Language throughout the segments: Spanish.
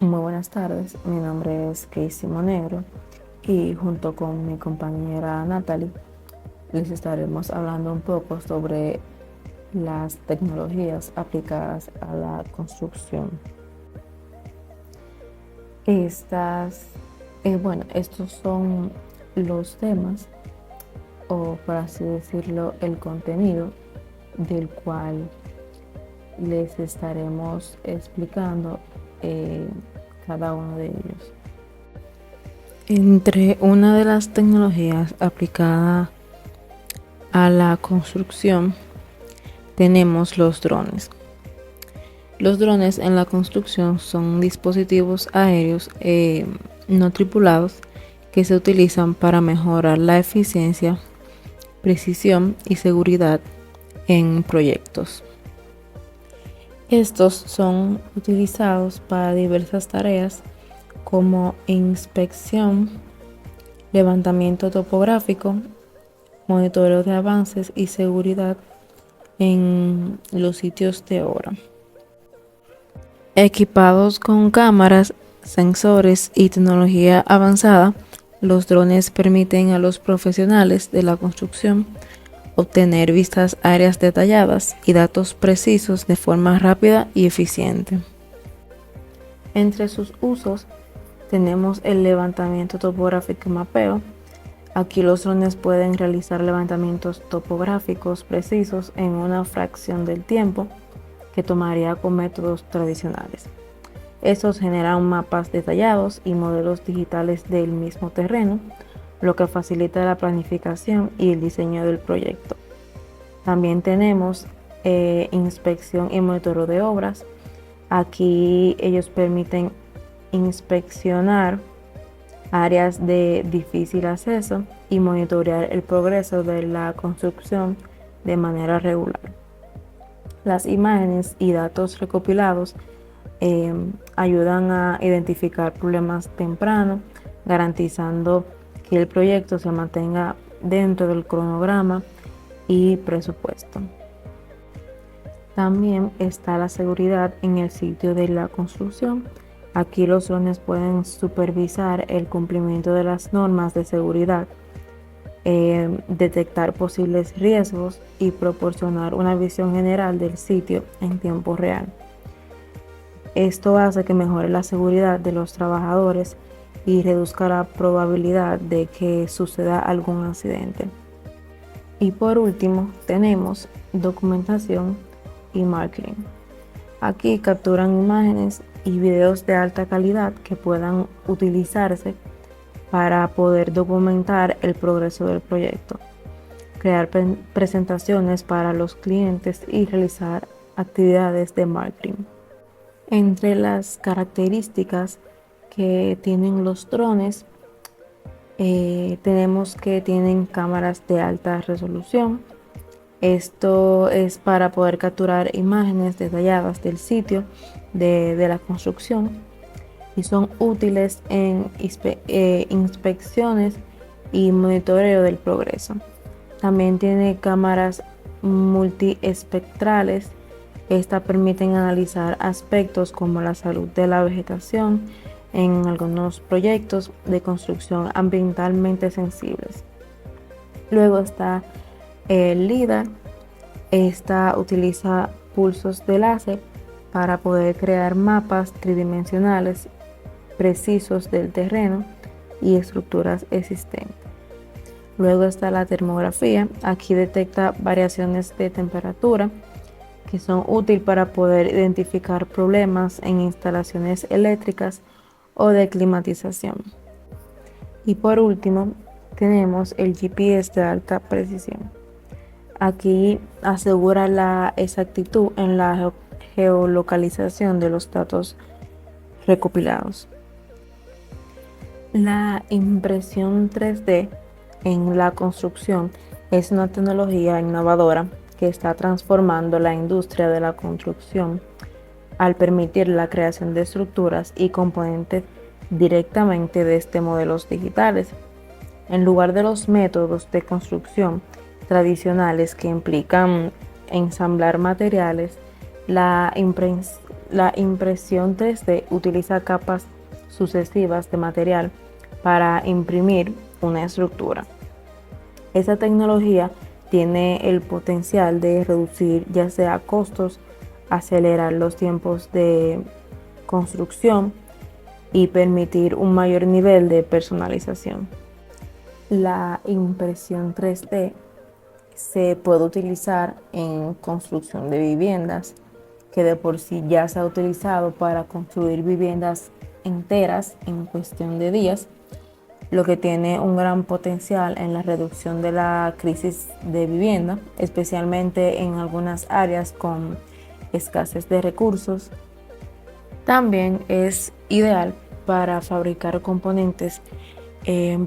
Muy buenas tardes, mi nombre es Casey Monegro y junto con mi compañera Natalie les estaremos hablando un poco sobre las tecnologías aplicadas a la construcción. Estos son los temas, o por así decirlo, el contenido del cual les estaremos explicando cada uno de ellos. Entre una de las tecnologías aplicadas a la construcción tenemos los drones. Los drones en la construcción son dispositivos aéreos no tripulados que se utilizan para mejorar la eficiencia, precisión y seguridad en proyectos. Estos son utilizados para diversas tareas como inspección, levantamiento topográfico, monitoreo de avances y seguridad en los sitios de obra. Equipados con cámaras, sensores y tecnología avanzada, los drones permiten a los profesionales de la construcción obtener vistas aéreas detalladas y datos precisos de forma rápida y eficiente. Entre sus usos tenemos el levantamiento topográfico y mapeo. Aquí los drones pueden realizar levantamientos topográficos precisos en una fracción del tiempo que tomaría con métodos tradicionales. Estos generan mapas detallados y modelos digitales del mismo terreno, lo que facilita la planificación y el diseño del proyecto. También tenemos inspección y monitoreo de obras. Aquí ellos permiten inspeccionar áreas de difícil acceso y monitorear el progreso de la construcción de manera regular. Las imágenes y datos recopilados ayudan a identificar problemas temprano, garantizando que el proyecto se mantenga dentro del cronograma y presupuesto. También está la seguridad en el sitio de la construcción. Aquí los drones pueden supervisar el cumplimiento de las normas de seguridad, detectar posibles riesgos y proporcionar una visión general del sitio en tiempo real. Esto hace que mejore la seguridad de los trabajadores y reduzca la probabilidad de que suceda algún accidente. Y por último, tenemos documentación y marketing. Aquí capturan imágenes y videos de alta calidad que puedan utilizarse para poder documentar el progreso del proyecto, crear presentaciones para los clientes y realizar actividades de marketing. Entre las características que tienen los drones, tenemos que tienen cámaras de alta resolución. Esto es para poder capturar imágenes detalladas del sitio de la construcción y son útiles en inspecciones y monitoreo del progreso. También tiene cámaras multiespectrales. Estas permiten analizar aspectos como la salud de la vegetación en algunos proyectos de construcción ambientalmente sensibles. Luego está el LIDAR. Esta utiliza pulsos de láser para poder crear mapas tridimensionales precisos del terreno y estructuras existentes. Luego está la termografía. Aquí detecta variaciones de temperatura que son útiles para poder identificar problemas en instalaciones eléctricas o de climatización. Y por último, tenemos el GPS de alta precisión. Aquí asegura la exactitud en la geolocalización de los datos recopilados. La impresión 3D en la construcción es una tecnología innovadora que está transformando la industria de la construcción al permitir la creación de estructuras y componentes directamente desde modelos digitales. En lugar de los métodos de construcción tradicionales que implican ensamblar materiales, la La impresión 3D utiliza capas sucesivas de material para imprimir una estructura. Esta tecnología tiene el potencial de reducir ya sea costos, acelerar los tiempos de construcción y permitir un mayor nivel de personalización. La impresión 3D se puede utilizar en construcción de viviendas, que de por sí ya se ha utilizado para construir viviendas enteras en cuestión de días, lo que tiene un gran potencial en la reducción de la crisis de vivienda, especialmente en algunas áreas con escasez de recursos. También es ideal para fabricar componentes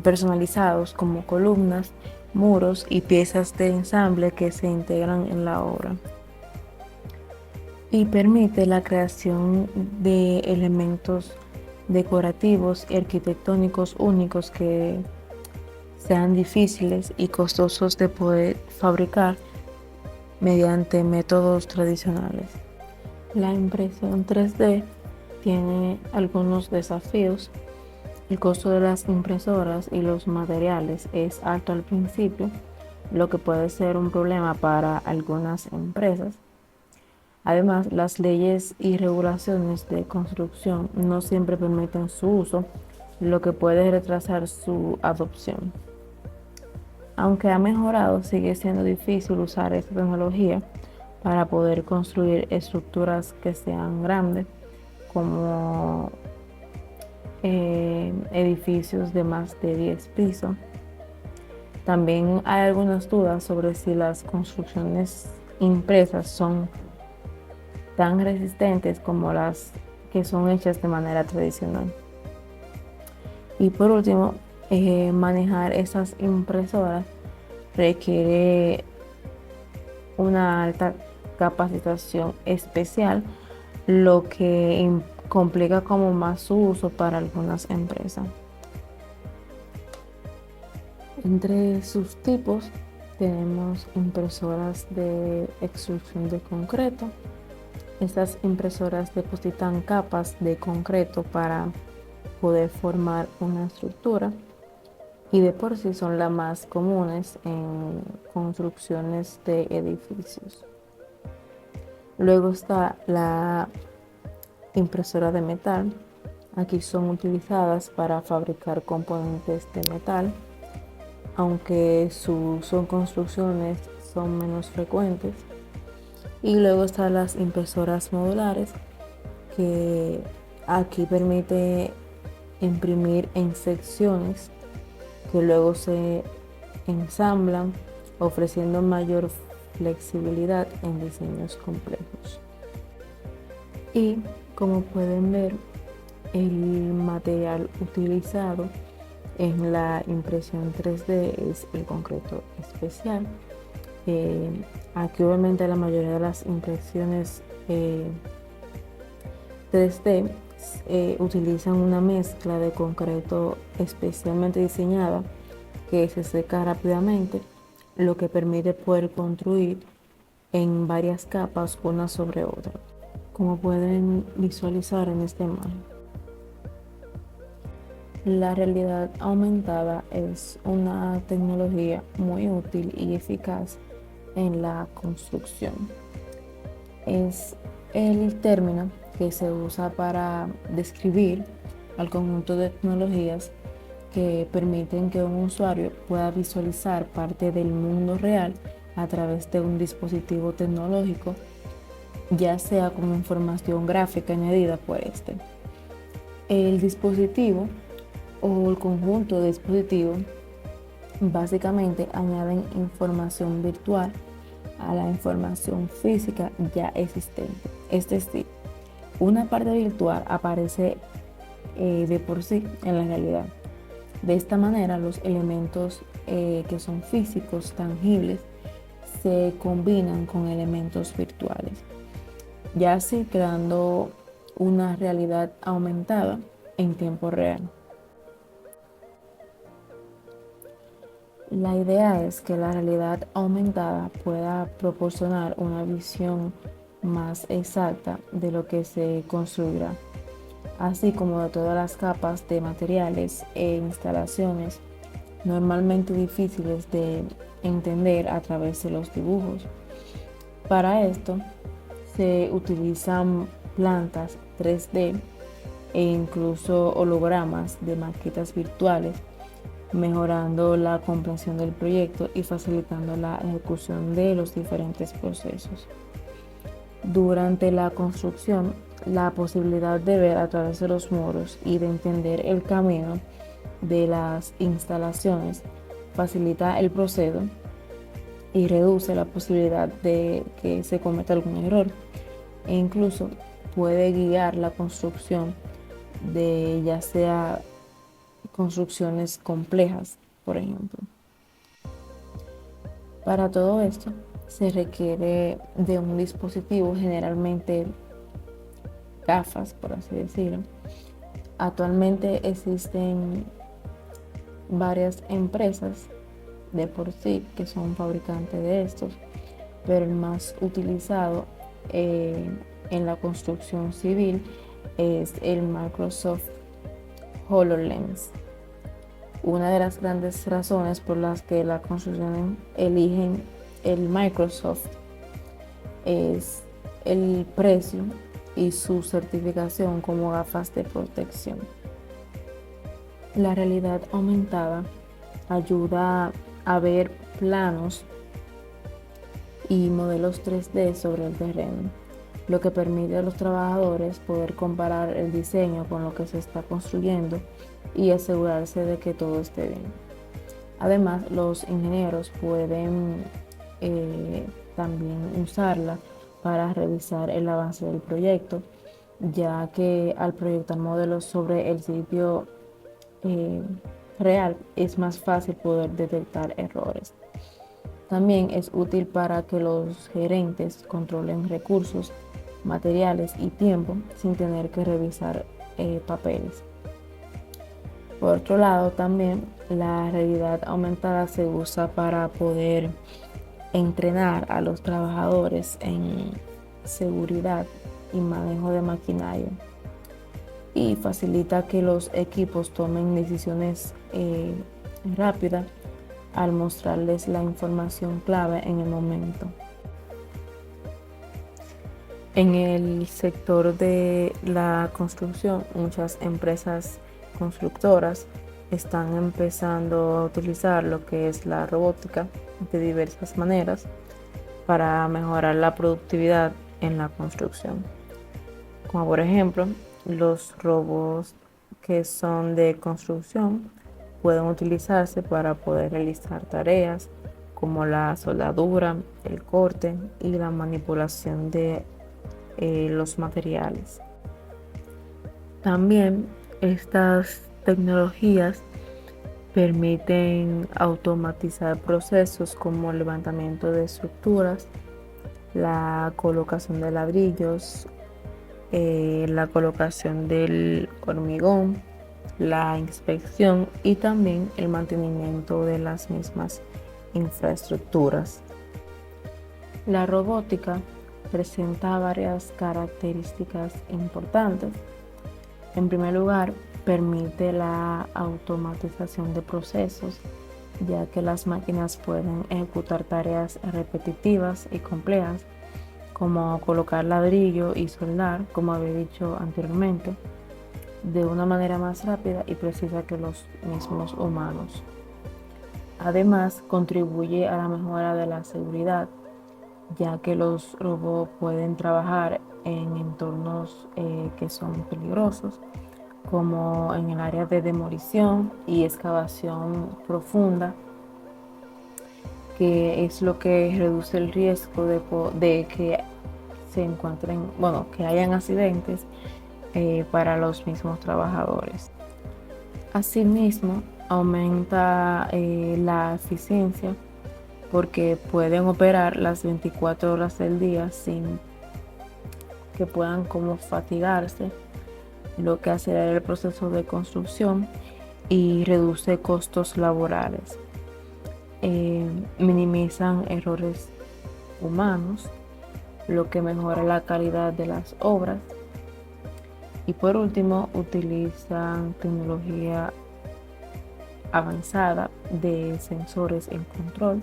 personalizados como columnas, muros y piezas de ensamble que se integran en la obra. Y permite la creación de elementos decorativos y arquitectónicos únicos que sean difíciles y costosos de poder fabricar mediante métodos tradicionales. La impresión 3D tiene algunos desafíos. El costo de las impresoras y los materiales es alto al principio, lo que puede ser un problema para algunas empresas. Además, las leyes y regulaciones de construcción no siempre permiten su uso, lo que puede retrasar su adopción. Aunque ha mejorado, sigue siendo difícil usar esta tecnología para poder construir estructuras que sean grandes, como edificios de más de 10 pisos. También hay algunas dudas sobre si las construcciones impresas son tan resistentes como las que son hechas de manera tradicional. Y por último, manejar esas impresoras requiere una alta capacitación especial, lo que complica como más su uso para algunas empresas. Entre sus tipos tenemos impresoras de extrusión de concreto. Estas impresoras depositan capas de concreto para poder formar una estructura y de por sí son las más comunes en construcciones de edificios. Luego está la impresora de metal. Aquí son utilizadas para fabricar componentes de metal, aunque son construcciones son menos frecuentes. Y luego están las impresoras modulares, que aquí permite imprimir en secciones que luego se ensamblan, ofreciendo mayor flexibilidad en diseños complejos. Y como pueden ver, el material utilizado en la impresión 3D es el concreto especial. Aquí obviamente la mayoría de las impresiones 3D utilizan una mezcla de concreto especialmente diseñada que se seca rápidamente, lo que permite poder construir en varias capas una sobre otra, como pueden visualizar en esta imagen. La realidad aumentada es una tecnología muy útil y eficaz en la construcción. Es el término que se usa para describir al conjunto de tecnologías que permiten que un usuario pueda visualizar parte del mundo real a través de un dispositivo tecnológico, ya sea con información gráfica añadida por este. El dispositivo o el conjunto de dispositivos básicamente añaden información virtual a la información física ya existente. Es decir, una parte virtual aparece de por sí en la realidad. De esta manera, los elementos que son físicos, tangibles, se combinan con elementos virtuales, ya así creando una realidad aumentada en tiempo real. La idea es que la realidad aumentada pueda proporcionar una visión más exacta de lo que se construirá, así como de todas las capas de materiales e instalaciones normalmente difíciles de entender a través de los dibujos. Para esto se utilizan plantas 3D e incluso hologramas de maquetas virtuales, mejorando la comprensión del proyecto y facilitando la ejecución de los diferentes procesos. Durante la construcción, la posibilidad de ver a través de los muros y de entender el camino de las instalaciones facilita el proceso y reduce la posibilidad de que se cometa algún error, e incluso puede guiar la construcción de ya sea construcciones complejas, por ejemplo. Para todo esto se requiere de un dispositivo, generalmente gafas, por así decirlo. Actualmente existen varias empresas de por sí que son fabricantes de estos, pero el más utilizado en la construcción civil es el Microsoft HoloLens. Una de las grandes razones por las que las construcciones eligen el Microsoft es el precio y su certificación como gafas de protección. La realidad aumentada ayuda a ver planos y modelos 3D sobre el terreno, lo que permite a los trabajadores poder comparar el diseño con lo que se está construyendo y asegurarse de que todo esté bien. Además, los ingenieros pueden también usarla para revisar el avance del proyecto, ya que al proyectar modelos sobre el sitio real es más fácil poder detectar errores. También es útil para que los gerentes controlen recursos, materiales y tiempo sin tener que revisar papeles. Por otro lado, también la realidad aumentada se usa para poder entrenar a los trabajadores en seguridad y manejo de maquinaria, y facilita que los equipos tomen decisiones rápidas al mostrarles la información clave en el momento. En el sector de la construcción, muchas empresas constructoras están empezando a utilizar lo que es la robótica de diversas maneras para mejorar la productividad en la construcción. Como por ejemplo, los robots que son de construcción pueden utilizarse para poder realizar tareas como la soldadura, el corte y la manipulación de los materiales. También estas tecnologías permiten automatizar procesos como el levantamiento de estructuras, la colocación de ladrillos, la colocación del hormigón, la inspección y también el mantenimiento de las mismas infraestructuras. La robótica presenta varias características importantes. En primer lugar, permite la automatización de procesos, ya que las máquinas pueden ejecutar tareas repetitivas y complejas, como colocar ladrillo y soldar, como había dicho anteriormente, de una manera más rápida y precisa que los mismos humanos. Además, contribuye a la mejora de la seguridad, ya que los robots pueden trabajar en entornos que son peligrosos, como en el área de demolición y excavación profunda, que es lo que reduce el riesgo de que se encuentren, que hayan accidentes para los mismos trabajadores. Asimismo, aumenta la eficiencia porque pueden operar las 24 horas del día sin que puedan como fatigarse, lo que acelera el proceso de construcción y reduce costos laborales. Minimizan errores humanos lo que mejora la calidad de las obras. Y por último, utilizan tecnología avanzada de sensores en control,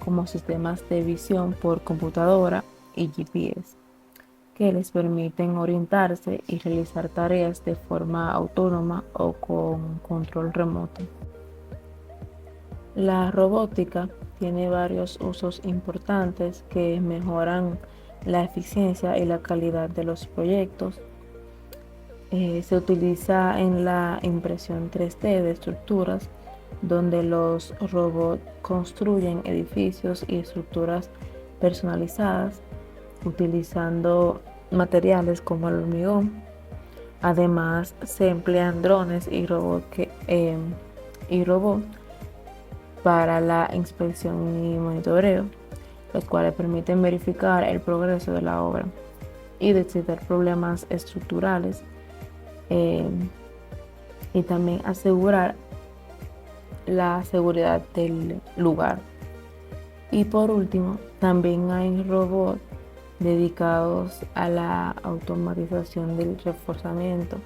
como sistemas de visión por computadora y GPS, que les permiten orientarse y realizar tareas de forma autónoma o con control remoto. La robótica tiene varios usos importantes que mejoran la eficiencia y la calidad de los proyectos. Se utiliza en la impresión 3D de estructuras, donde los robots construyen edificios y estructuras personalizadas utilizando materiales como el hormigón. Además, se emplean drones y robots para la inspección y monitoreo, los cuales permiten verificar el progreso de la obra y detectar problemas estructurales, eh, y también asegurar la seguridad del lugar. Y por último, también hay robots dedicados a la automatización del reforzamiento,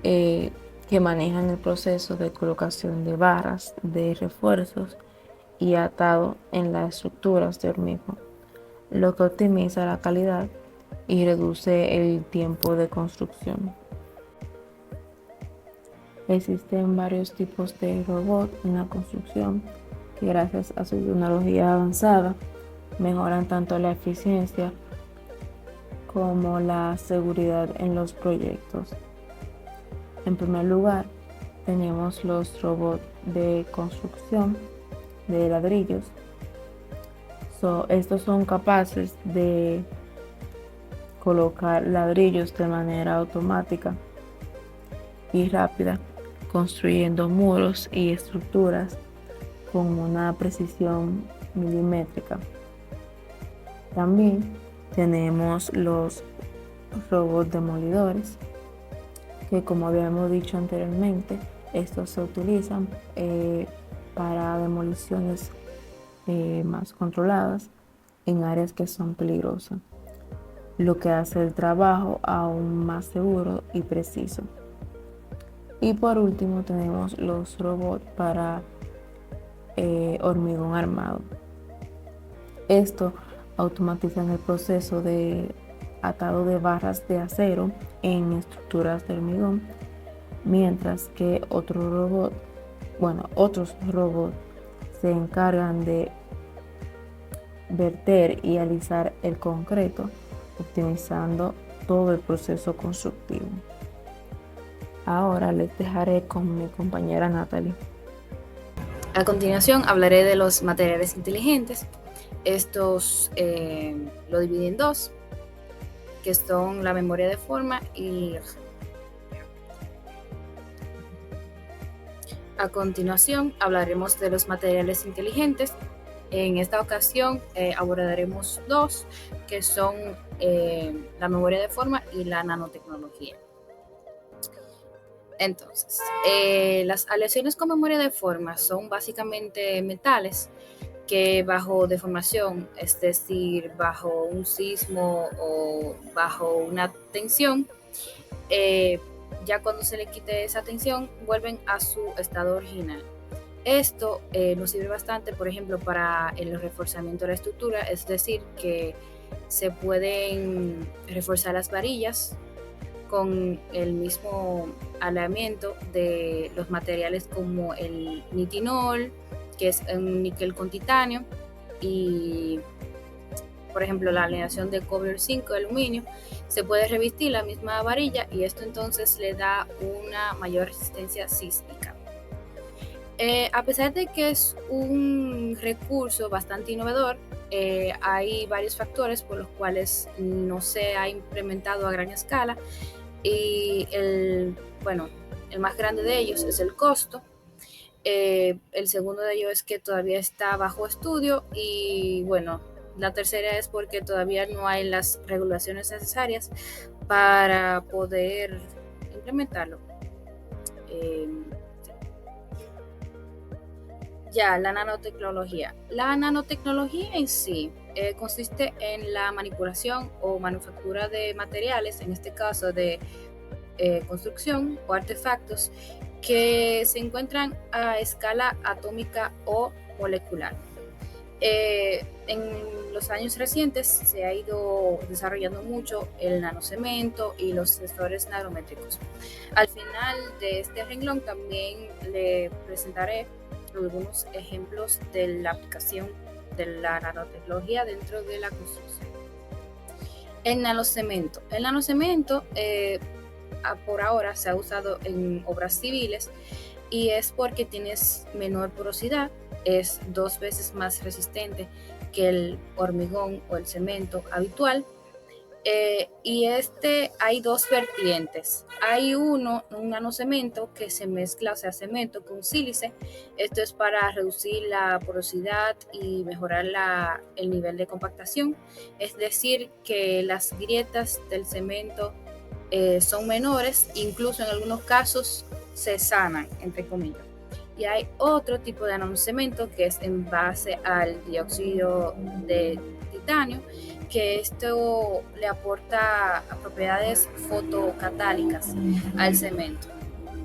que manejan el proceso de colocación de barras de refuerzos y atado en las estructuras de hormigón, lo que optimiza la calidad y reduce el tiempo de construcción. Existen varios tipos de robots en la construcción que, gracias a su tecnología avanzada, mejoran tanto la eficiencia como la seguridad en los proyectos. En primer lugar, tenemos los robots de construcción de ladrillos. Estos son capaces de colocar ladrillos de manera automática y rápida, construyendo muros y estructuras con una precisión milimétrica. También tenemos los robots demolidores, que, como habíamos dicho anteriormente, estos se utilizan para demoliciones más controladas en áreas que son peligrosas, lo que hace el trabajo aún más seguro y preciso. Y por último tenemos los robots para hormigón armado. Esto automatizan el proceso de atado de barras de acero en estructuras de hormigón, mientras que otros robots se encargan de verter y alisar el concreto, optimizando todo el proceso constructivo. Ahora les dejaré con mi compañera Natalie. A continuación hablaré de los materiales inteligentes. Estos lo dividí en dos, que son la memoria de forma y... A continuación hablaremos de los materiales inteligentes. En esta ocasión abordaremos dos, que son la memoria de forma y la nanotecnología. Entonces, las aleaciones con memoria de forma son básicamente metales que bajo deformación, es decir, bajo un sismo o bajo una tensión, ya cuando se le quite esa tensión, vuelven a su estado original. Esto nos sirve bastante, por ejemplo, para el reforzamiento de la estructura, es decir, que se pueden reforzar las varillas con el mismo aleamiento de los materiales como el nitinol, que es un níquel con titanio, y por ejemplo la aleación de cobre 5 de aluminio. Se puede revestir la misma varilla y esto entonces le da una mayor resistencia sísmica. A pesar de que es un recurso bastante innovador, hay varios factores por los cuales no se ha implementado a gran escala, y el más grande de ellos es el costo. El segundo de ellos es que todavía está bajo estudio, y bueno, la tercera es porque todavía no hay las regulaciones necesarias para poder implementarlo. Ya, la nanotecnología. La nanotecnología en sí consiste en la manipulación o manufactura de materiales, en este caso de construcción o artefactos que se encuentran a escala atómica o molecular. En los años recientes se ha ido desarrollando mucho el nanocemento y los sensores nanométricos. Al final de este renglón también le presentaré algunos ejemplos de la aplicación de la nanotecnología dentro de la construcción. El nanocemento. El nanocemento por ahora se ha usado en obras civiles y es porque tiene menor porosidad, es 2 veces más resistente que el hormigón o el cemento habitual. Y hay 2 vertientes. Hay un nanocemento que se mezcla, o sea, cemento con sílice. Esto es para reducir la porosidad y mejorar el nivel de compactación. Es decir, que las grietas del cemento son menores, incluso en algunos casos se sanan, entre comillas. Y hay otro tipo de nanocemento que es en base al dióxido de titanio, que esto le aporta propiedades fotocatálicas al cemento.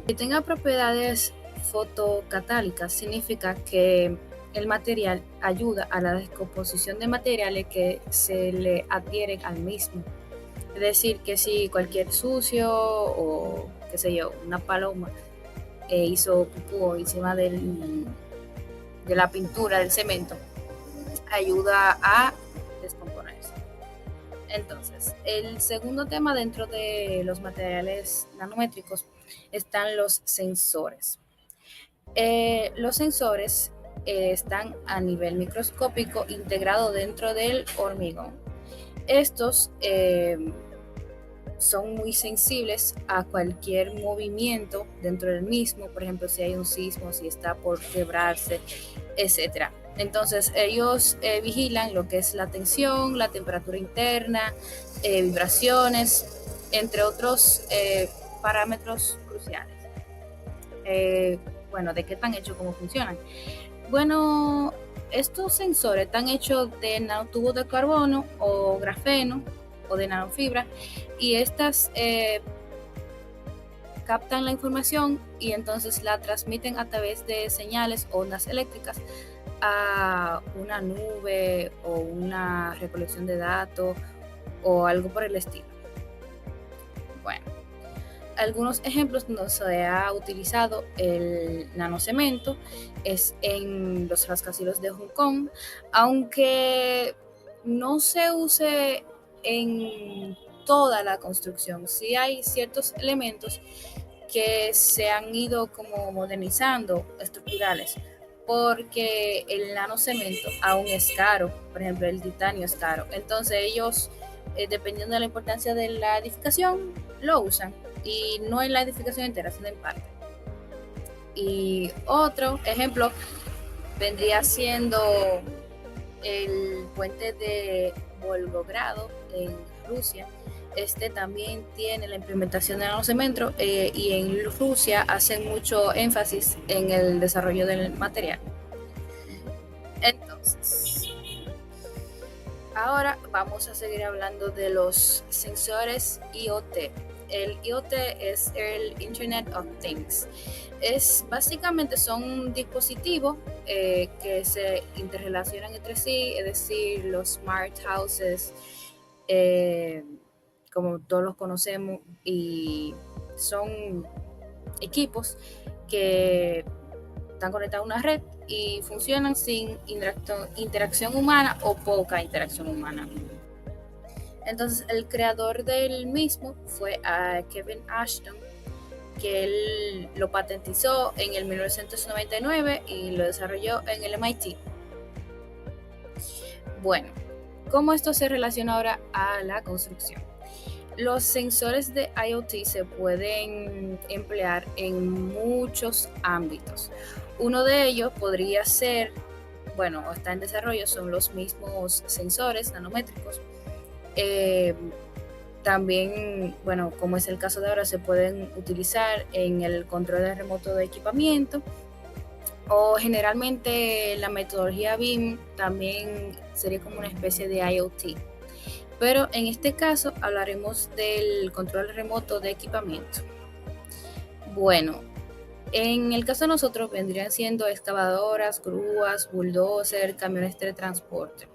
Que tenga propiedades fotocatálicas significa que el material ayuda a la descomposición de materiales que se le adhieren al mismo. Es decir, que si cualquier sucio o, qué sé yo, una paloma hizo pupú encima de la pintura del cemento, ayuda a descomponerse. Entonces, el segundo tema dentro de los materiales nanométricos están los sensores. Los sensores están a nivel microscópico integrado dentro del hormigón. Estos son muy sensibles a cualquier movimiento dentro del mismo, por ejemplo, si hay un sismo, si está por quebrarse, etc. Entonces, ellos vigilan lo que es la tensión, la temperatura interna, vibraciones, entre otros parámetros cruciales. Bueno, ¿de qué están hechos? ¿Cómo funcionan? Bueno, estos sensores están hechos de nanotubos de carbono o grafeno o de nanofibra, y estas captan la información y entonces la transmiten a través de señales o ondas eléctricas a una nube o una recolección de datos o algo por el estilo. Bueno, algunos ejemplos donde se ha utilizado el nanocemento es en los rascacielos de Hong Kong, aunque no se use en toda la construcción. Sí hay ciertos elementos que se han ido como modernizando, estructurales, porque el nanocemento aún es caro. Por ejemplo, el titanio es caro. Entonces ellos, dependiendo de la importancia de la edificación, lo usan, y no en la edificación entera, sino en parte. Y otro ejemplo vendría siendo el puente de Volgogrado en Rusia. Este también tiene la implementación de nanocemento y en Rusia hacen mucho énfasis en el desarrollo del material. Entonces, ahora vamos a seguir hablando de los sensores IoT. El IoT es el Internet of Things. Básicamente son dispositivos que se interrelacionan entre sí, es decir, los smart houses, como todos los conocemos, y son equipos que están conectados a una red y funcionan sin interacción humana o poca interacción humana. Entonces, el creador del mismo fue Kevin Ashton, que él lo patentizó en el 1999 y lo desarrolló en el MIT. Bueno, ¿cómo esto se relaciona ahora a la construcción? Los sensores de IoT se pueden emplear en muchos ámbitos. Uno de ellos podría ser, bueno, está en desarrollo, son los mismos sensores nanométricos. También, bueno, como es el caso de ahora, se pueden utilizar en el control remoto de equipamiento O generalmente la metodología BIM también sería como una especie de IoT. Pero en este caso hablaremos del control remoto de equipamiento. Bueno, en el caso de nosotros vendrían siendo excavadoras, grúas, bulldozer, camiones de transporte.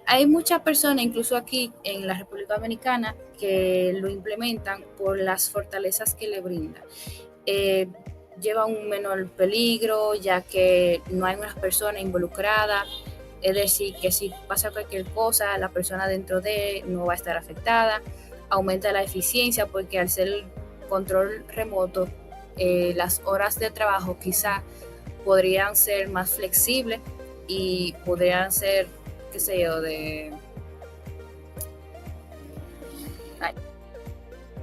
Hay muchas personas, incluso aquí en la República Dominicana, que lo implementan por las fortalezas que le brinda. Eh, Lleva un menor peligro, ya que no hay una persona involucrada, es decir, que si pasa cualquier cosa, la persona dentro de no va a estar afectada. Aumenta la eficiencia porque al ser control remoto, las horas de trabajo quizá podrían ser más flexibles y podrían ser, qué sé yo, de...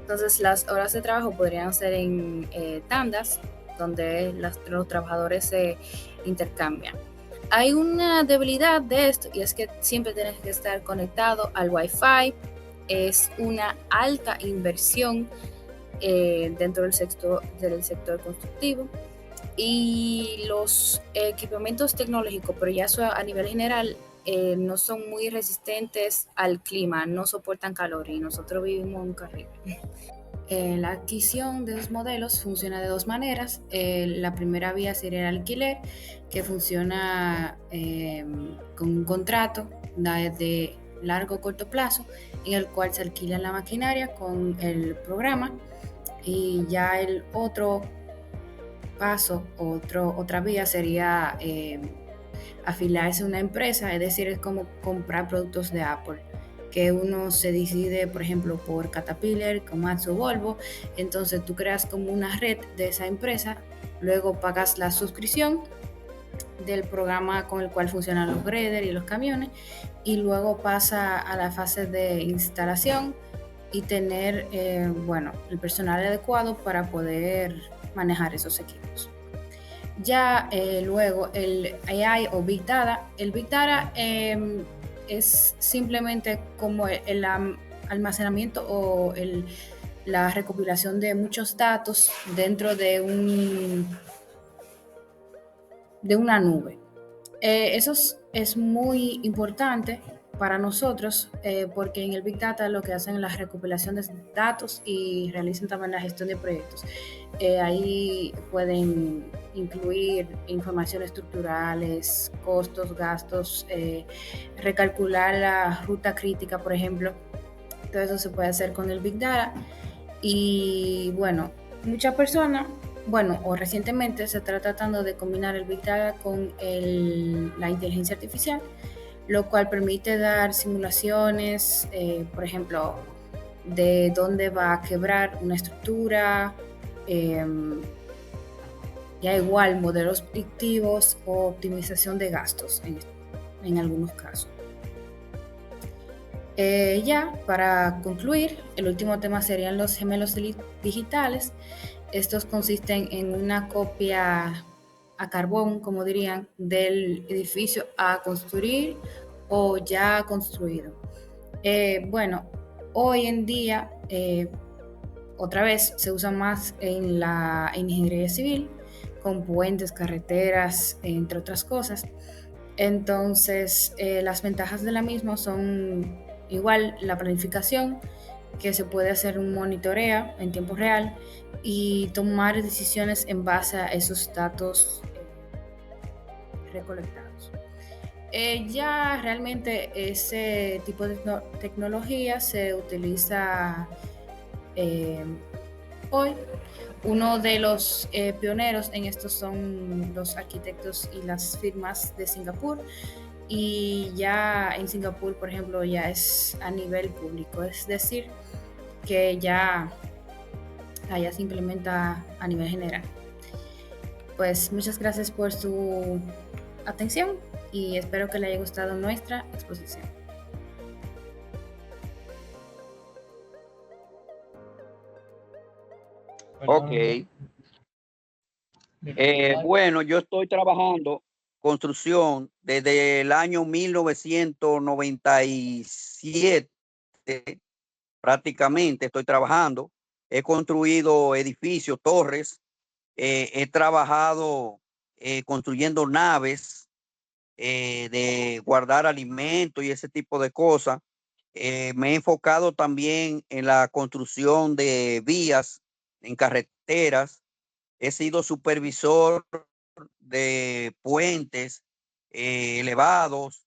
Entonces las horas de trabajo podrían ser en tandas, donde los trabajadores se intercambian. Hay una debilidad de esto y es que siempre tienes que estar conectado al Wi-Fi. Es una alta inversión dentro del sector constructivo, y los equipamientos tecnológicos, pero ya eso a nivel general, no son muy resistentes al clima, no soportan calor y nosotros vivimos en un Caribe. La adquisición de los modelos funciona de dos maneras. La primera vía sería el alquiler, que funciona con un contrato de largo o corto plazo, en el cual se alquila la maquinaria con el programa, y ya el otro paso, otra vía sería afiliarse a una empresa, es decir, es como comprar productos de Apple, que uno se decide, por ejemplo, por Caterpillar, Komatsu o Volvo. Entonces tú creas como una red de esa empresa, luego pagas la suscripción del programa con el cual funcionan los grader y los camiones, y luego pasa a la fase de instalación y tener bueno, el personal adecuado para poder manejar esos equipos. Ya luego el AI o Big Data. El Big Data es simplemente como el almacenamiento o la recopilación de muchos datos dentro de una nube. Eso es muy importante para nosotros porque en el Big Data lo que hacen es la recopilación de datos y realizan también la gestión de proyectos. Ahí pueden incluir información estructurales, costos, gastos, recalcular la ruta crítica, por ejemplo. Todo eso se puede hacer con el Big Data. Y bueno, muchas personas, bueno, o recientemente se está tratando de combinar el Big Data con la inteligencia artificial, lo cual permite dar simulaciones, por ejemplo, de dónde va a quebrar una estructura, ya igual modelos predictivos o optimización de gastos en algunos casos. Ya para concluir, el último tema serían los gemelos digitales. Estos consisten en una copia a carbón, como dirían, del edificio a construir o ya construido. Bueno, hoy en día, otra vez, se usa más en la ingeniería civil, con puentes, carreteras, entre otras cosas. Entonces, las ventajas de la misma son igual la planificación, que se puede hacer un monitoreo en tiempo real y tomar decisiones en base a esos datos recolectados. Ya realmente ese tipo de tecnología se utiliza hoy. Uno de los pioneros en esto son los arquitectos y las firmas de Singapur, y ya en Singapur, por ejemplo, ya es a nivel público, es decir, que ya allá se implementa a nivel general. Pues muchas gracias por su atención y espero que le haya gustado nuestra exposición. Ok. Bueno, yo estoy trabajando construcción desde el año 1997, prácticamente estoy trabajando. He construido edificios, torres, he trabajado construyendo naves de guardar alimentos y ese tipo de cosas. Me he enfocado también en la construcción de vías en carreteras. He sido supervisor de puentes elevados,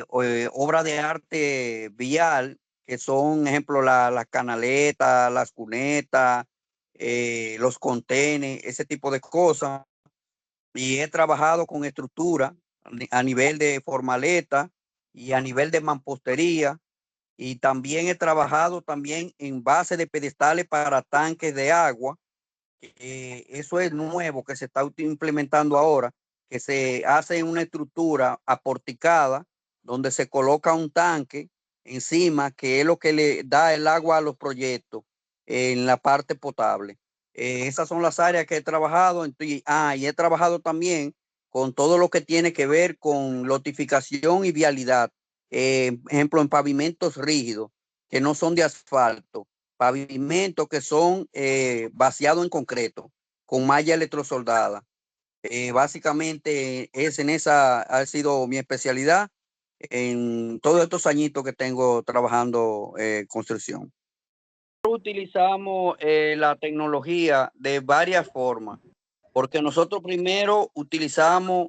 obras de arte vial, que son, ejemplo, las canaletas, las cunetas, los contenes, ese tipo de cosas. Y he trabajado con estructura a nivel de formaleta y a nivel de mampostería. Y también he trabajado también en base de pedestales para tanques de agua. Eso es nuevo que se está implementando ahora, que se hace una estructura aporticada donde se coloca un tanque encima, que es lo que le da el agua a los proyectos en la parte potable. Esas son las áreas que he trabajado. Y he trabajado también con todo lo que tiene que ver con lotificación y vialidad. Ejemplo, en pavimentos rígidos que no son de asfalto, pavimentos que son vaciados en concreto, con malla electrosoldada. Básicamente esa ha sido mi especialidad en todos estos añitos que tengo trabajando construcción. Utilizamos la tecnología de varias formas, porque nosotros primero utilizamos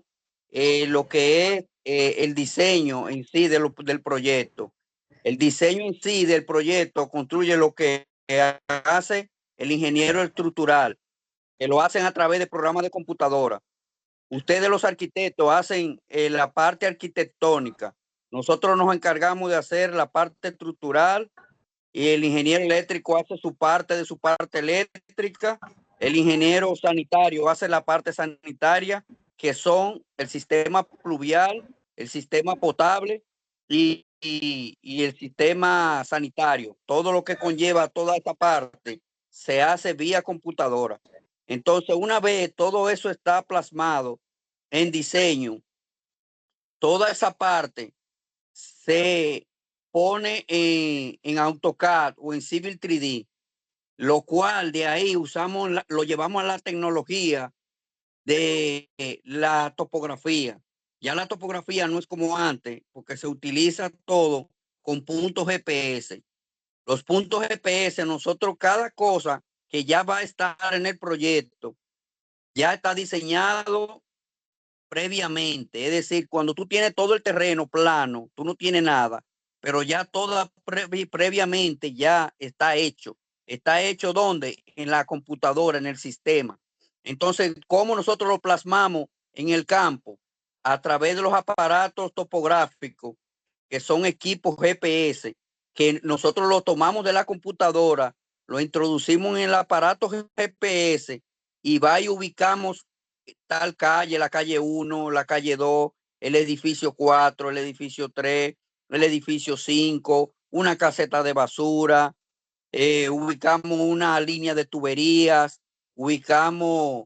lo que es el diseño en sí del proyecto. El diseño en sí del proyecto construye lo que hace el ingeniero estructural, que lo hacen a través de programas de computadora. Ustedes los arquitectos hacen la parte arquitectónica. Nosotros nos encargamos de hacer la parte estructural y el ingeniero eléctrico hace su parte de su parte eléctrica. El ingeniero sanitario hace la parte sanitaria, que son el sistema pluvial, el sistema potable y el sistema sanitario. Todo lo que conlleva toda esta parte se hace vía computadora. Entonces, una vez todo eso está plasmado en diseño, toda esa parte se pone en AutoCAD o en Civil 3D, lo cual de ahí lo llevamos a la tecnología de la topografía. Ya la topografía no es como antes, porque se utiliza todo con puntos GPS. Los puntos GPS, nosotros cada cosa que ya va a estar en el proyecto, ya está diseñado previamente. Es decir, cuando tú tienes todo el terreno plano, tú no tienes nada, pero ya todo previamente ya está hecho. ¿Está hecho dónde? En la computadora, en el sistema. Entonces, ¿cómo nosotros lo plasmamos en el campo? A través de los aparatos topográficos, que son equipos GPS, que nosotros lo tomamos de la computadora, lo introducimos en el aparato GPS y va y ubicamos tal calle, la calle 1, la calle 2, el edificio 4, el edificio 3, el edificio 5, una caseta de basura, ubicamos una línea de tuberías, ubicamos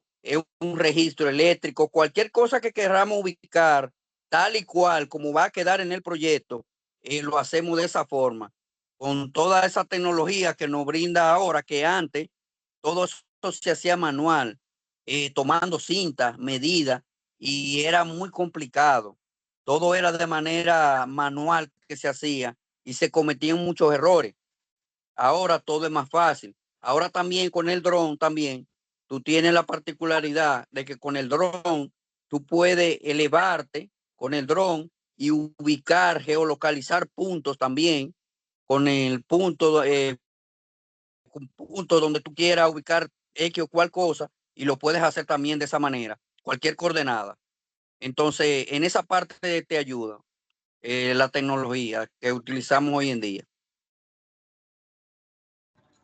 un registro eléctrico, cualquier cosa que queramos ubicar, tal y cual como va a quedar en el proyecto, lo hacemos de esa forma, con toda esa tecnología que nos brinda ahora, que antes todo esto se hacía manual, tomando cintas, medidas, y era muy complicado. Todo era de manera manual que se hacía y se cometían muchos errores. Ahora todo es más fácil. Ahora también con el dron también, tú tienes la particularidad de que con el dron tú puedes elevarte con el dron y ubicar, geolocalizar puntos también con el punto donde tú quieras ubicar X o cual cosa, y lo puedes hacer también de esa manera, cualquier coordenada. Entonces, en esa parte te ayuda la tecnología que utilizamos hoy en día.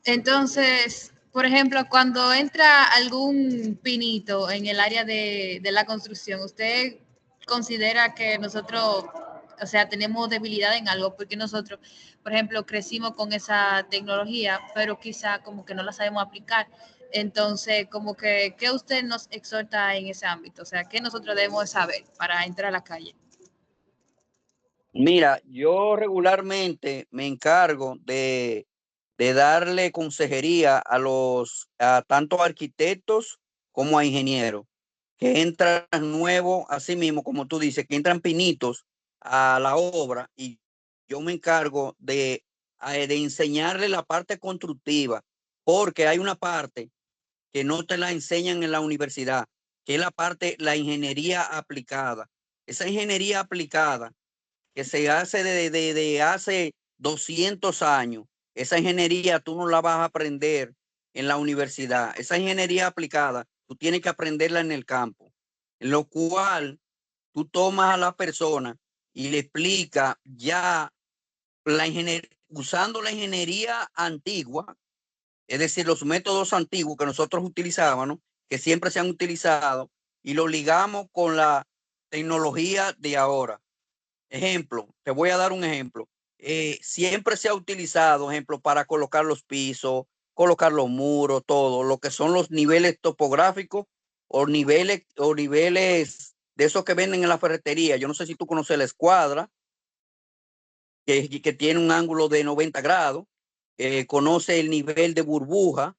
Entonces, por ejemplo, cuando entra algún pinito en el área de la construcción, ¿usted considera que nosotros, o sea, tenemos debilidad en algo? Porque nosotros, por ejemplo, crecimos con esa tecnología, pero quizá como que no la sabemos aplicar. Entonces, como que, ¿qué usted nos exhorta en ese ámbito? O sea, ¿qué nosotros debemos saber para entrar a la calle? Mira, yo regularmente me encargo de darle consejería a tanto arquitectos como a ingenieros, que entran nuevos, así mismo, como tú dices, que entran pinitos a la obra y yo me encargo de enseñarle la parte constructiva, porque hay una parte que no te la enseñan en la universidad, que es la parte, la ingeniería aplicada. Esa ingeniería aplicada que se hace de hace 200 años, esa ingeniería tú no la vas a aprender en la universidad. Esa ingeniería aplicada, tú tienes que aprenderla en el campo, en lo cual tú tomas a la persona y le explicas ya usando la ingeniería antigua, es decir, los métodos antiguos que nosotros utilizábamos, que siempre se han utilizado, y lo ligamos con la tecnología de ahora. Ejemplo, te voy a dar un ejemplo. Siempre se ha utilizado, ejemplo, para colocar los pisos, colocar los muros, todo, lo que son los niveles topográficos o niveles de esos que venden en la ferretería. Yo no sé si tú conoces la escuadra, que tiene un ángulo de 90 grados, conoce el nivel de burbuja,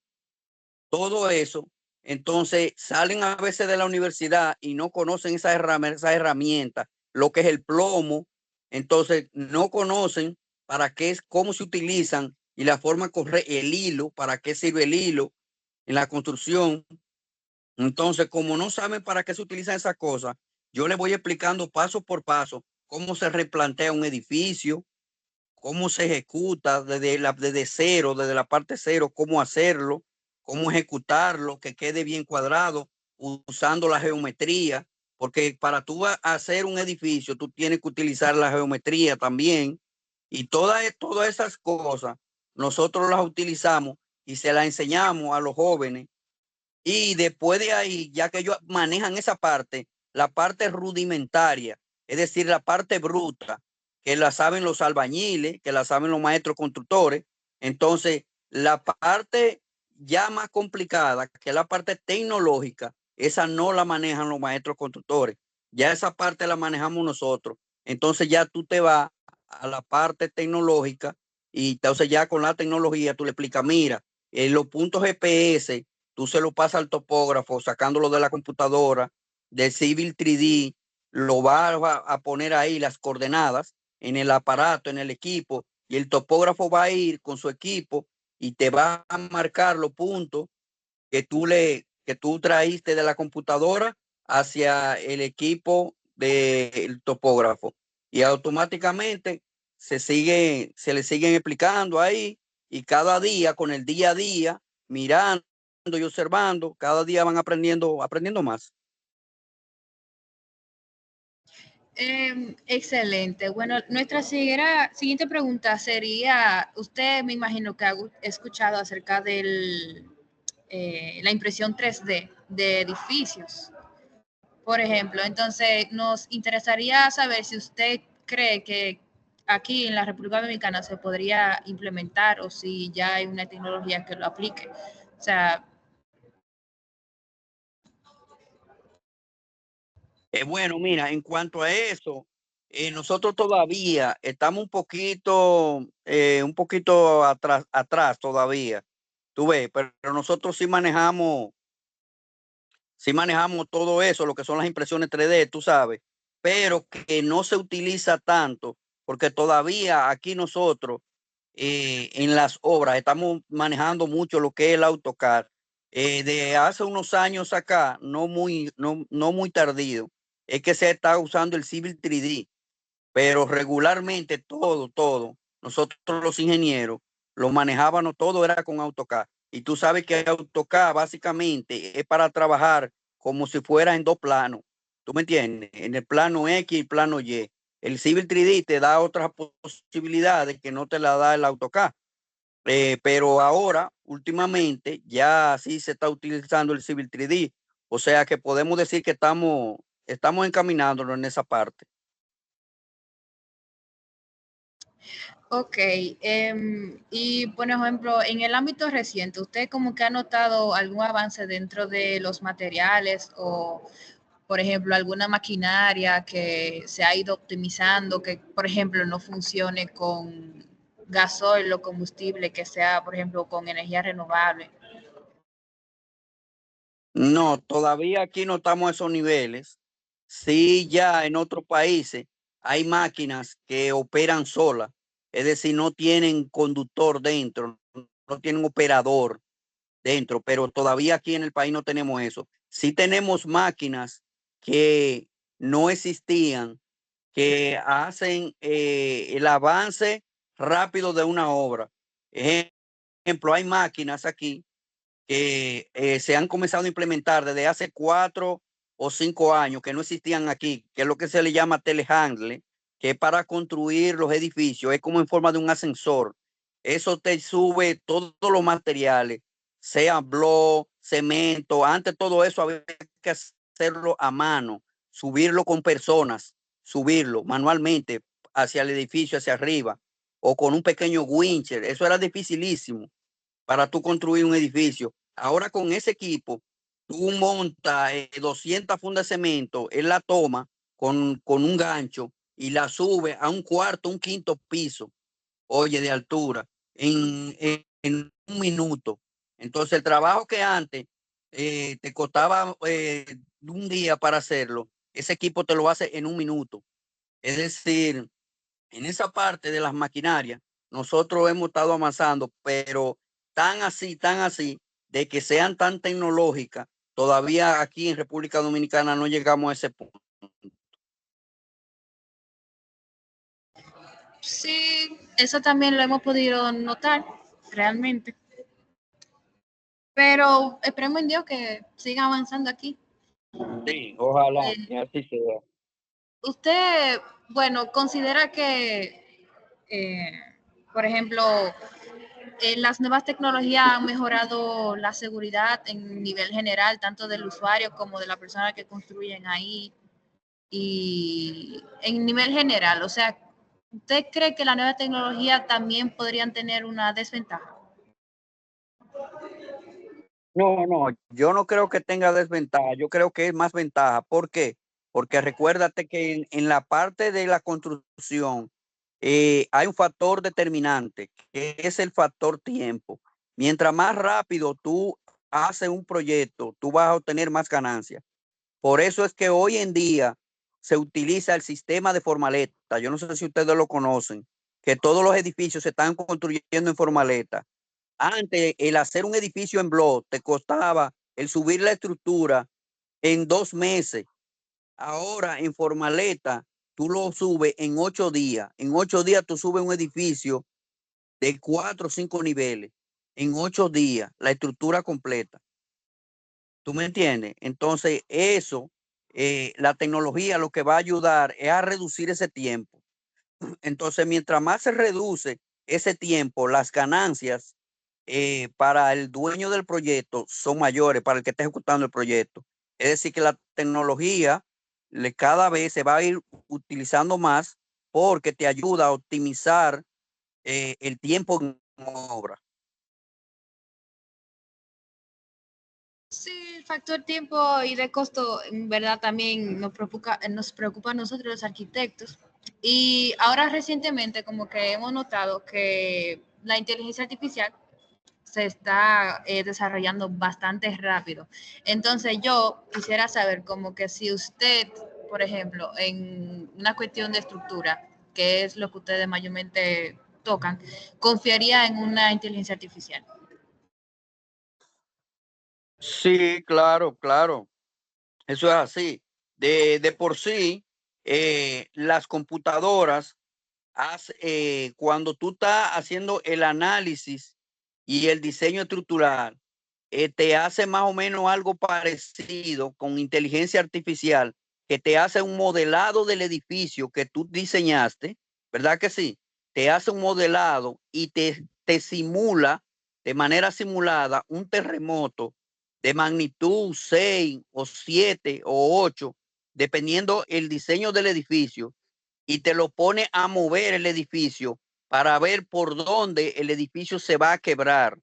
todo eso. Entonces salen a veces de la universidad y no conocen esa herramienta, lo que es el plomo. Entonces no conocen para qué es, cómo se utilizan y la forma correcta, el hilo, para qué sirve el hilo en la construcción. Entonces, como no saben para qué se utilizan esas cosas, yo les voy explicando paso por paso cómo se replantea un edificio, cómo se ejecuta desde cero, desde la parte cero, cómo hacerlo, cómo ejecutarlo, que quede bien cuadrado, usando la geometría, porque para tú hacer un edificio, tú tienes que utilizar la geometría también, y todas esas cosas nosotros las utilizamos y se las enseñamos a los jóvenes, y después de ahí, ya que ellos manejan esa parte, la parte rudimentaria, es decir, la parte bruta, que la saben los albañiles, que la saben los maestros constructores. Entonces, la parte ya más complicada, que es la parte tecnológica, esa no la manejan los maestros constructores. Ya esa parte la manejamos nosotros. Entonces ya tú te vas a la parte tecnológica y entonces ya con la tecnología tú le explicas, mira, los puntos GPS tú se lo pasas al topógrafo sacándolo de la computadora, del Civil 3D, lo vas a poner ahí las coordenadas en el aparato, en el equipo, y el topógrafo va a ir con su equipo y te va a marcar los puntos que tú traíste de la computadora hacia el equipo del topógrafo. Y automáticamente se le siguen explicando ahí, y cada día, con el día a día, mirando y observando, cada día van aprendiendo más. Excelente. Bueno, nuestra siguiente pregunta sería, usted me imagino que ha escuchado acerca de la impresión 3D de edificios, por ejemplo. Entonces, nos interesaría saber si usted cree que aquí en la República Dominicana se podría implementar o si ya hay una tecnología que lo aplique. O sea, Bueno, mira, en cuanto a eso, nosotros todavía estamos un poquito atrás todavía. Tú ves, pero nosotros sí manejamos todo eso, lo que son las impresiones 3D, tú sabes, pero que no se utiliza tanto, porque todavía aquí nosotros en las obras estamos manejando mucho lo que es el AutoCAD. De hace unos años acá, no muy tardío, es que se está usando el Civil 3D, pero regularmente todo, nosotros los ingenieros lo manejábamos, todo era con AutoCAD. Y tú sabes que AutoCAD básicamente es para trabajar como si fuera en dos planos. ¿Tú me entiendes? En el plano X y el plano Y. El Civil 3D te da otras posibilidades que no te la da el AutoCAD. Pero ahora, últimamente, ya sí se está utilizando el Civil 3D. O sea que podemos decir que estamos encaminándonos en esa parte. ok. Y por ejemplo, en el ámbito reciente, ¿usted como que ha notado algún avance dentro de los materiales o, por ejemplo, alguna maquinaria que se ha ido optimizando, que, por ejemplo, no funcione con gasoil o combustible, que sea, por ejemplo, con energía renovable? No, todavía aquí no estamos a esos niveles. Sí, ya en otros países hay máquinas que operan solas, es decir, no tienen conductor dentro, no tienen operador dentro, pero todavía aquí en el país no tenemos eso. Sí tenemos máquinas que no existían, que hacen el avance rápido de una obra. Ejemplo, hay máquinas aquí que se han comenzado a implementar desde hace 4 o 5 años, que no existían aquí, que es lo que se le llama telehandler, que es para construir los edificios, es como en forma de un ascensor. Eso te sube todos los materiales, sea bloc, cemento. Antes todo eso había que hacerlo a mano, subirlo con personas, subirlo manualmente hacia el edificio, hacia arriba, o con un pequeño wincher. Eso era dificilísimo para tú construir un edificio. Ahora con ese equipo, tú montas 200 fundas de cemento, él la toma con un gancho y la sube a un cuarto, un quinto piso, oye, de altura, en un minuto. Entonces el trabajo que antes te costaba un día para hacerlo, ese equipo te lo hace en un minuto. Es decir, en esa parte de las maquinarias, nosotros hemos estado avanzando, pero tan así, de que sean tan tecnológicas, todavía aquí en República Dominicana no llegamos a ese punto. Sí, eso también lo hemos podido notar realmente. Pero esperemos en Dios que siga avanzando aquí. Sí, ojalá Eh, que así sea. usted, bueno, considera que, eh, por ejemplo, las nuevas tecnologías han mejorado la seguridad en nivel general, tanto del usuario como de la persona que construyen ahí y en nivel general. O sea, ¿usted cree que la nueva tecnología también podrían tener una desventaja? No, no, yo no creo que tenga desventaja, yo creo que es más ventaja. ¿Por qué? Porque recuérdate que en la parte de la construcción hay un factor determinante, que es el factor tiempo. Mientras más rápido tú haces un proyecto, tú vas a obtener más ganancias. Por eso es que hoy en día se utiliza el sistema de formaleta. Yo no sé si ustedes lo conocen, que todos los edificios se están construyendo en formaleta. Antes, el hacer un edificio en bloque te costaba el subir la estructura en 2 meses. Ahora, en formaleta, tú lo subes en 8 días. En 8 días tú subes un edificio de 4 o 5 niveles. En 8 días, la estructura completa. ¿Tú me entiendes? Entonces, eso, la tecnología lo que va a ayudar es a reducir ese tiempo. Entonces, mientras más se reduce ese tiempo, las ganancias para el dueño del proyecto son mayores, para el que está ejecutando el proyecto. Es decir, que la tecnología cada vez se va a ir utilizando más porque te ayuda a optimizar el tiempo en obra. Sí, el factor tiempo y de costo, en verdad, también nos preocupa a nosotros los arquitectos. Y ahora recientemente como que hemos notado que la inteligencia artificial se está desarrollando bastante rápido. Entonces yo quisiera saber como que si usted, por ejemplo, en una cuestión de estructura, que es lo que ustedes mayormente tocan, confiaría en una inteligencia artificial. Sí, claro, claro. Eso es así. De por sí, las computadoras, cuando tú estás haciendo el análisis y el diseño estructural, te hace más o menos algo parecido con inteligencia artificial, que te hace un modelado del edificio que tú diseñaste, ¿verdad que sí? Te hace un modelado y te simula de manera simulada un terremoto de magnitud 6 o 7 o 8, dependiendo el diseño del edificio, y te lo pone a mover el edificio para ver por dónde el edificio se va a quebrar.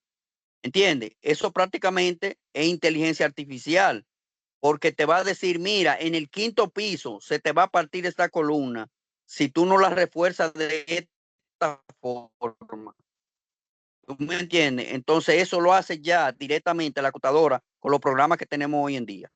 ¿Entiendes? Eso prácticamente es inteligencia artificial, porque te va a decir, mira, en el quinto piso se te va a partir esta columna si tú no la refuerzas de esta forma. ¿Tú me entiendes? Entonces eso lo hace ya directamente la computadora con los programas que tenemos hoy en día.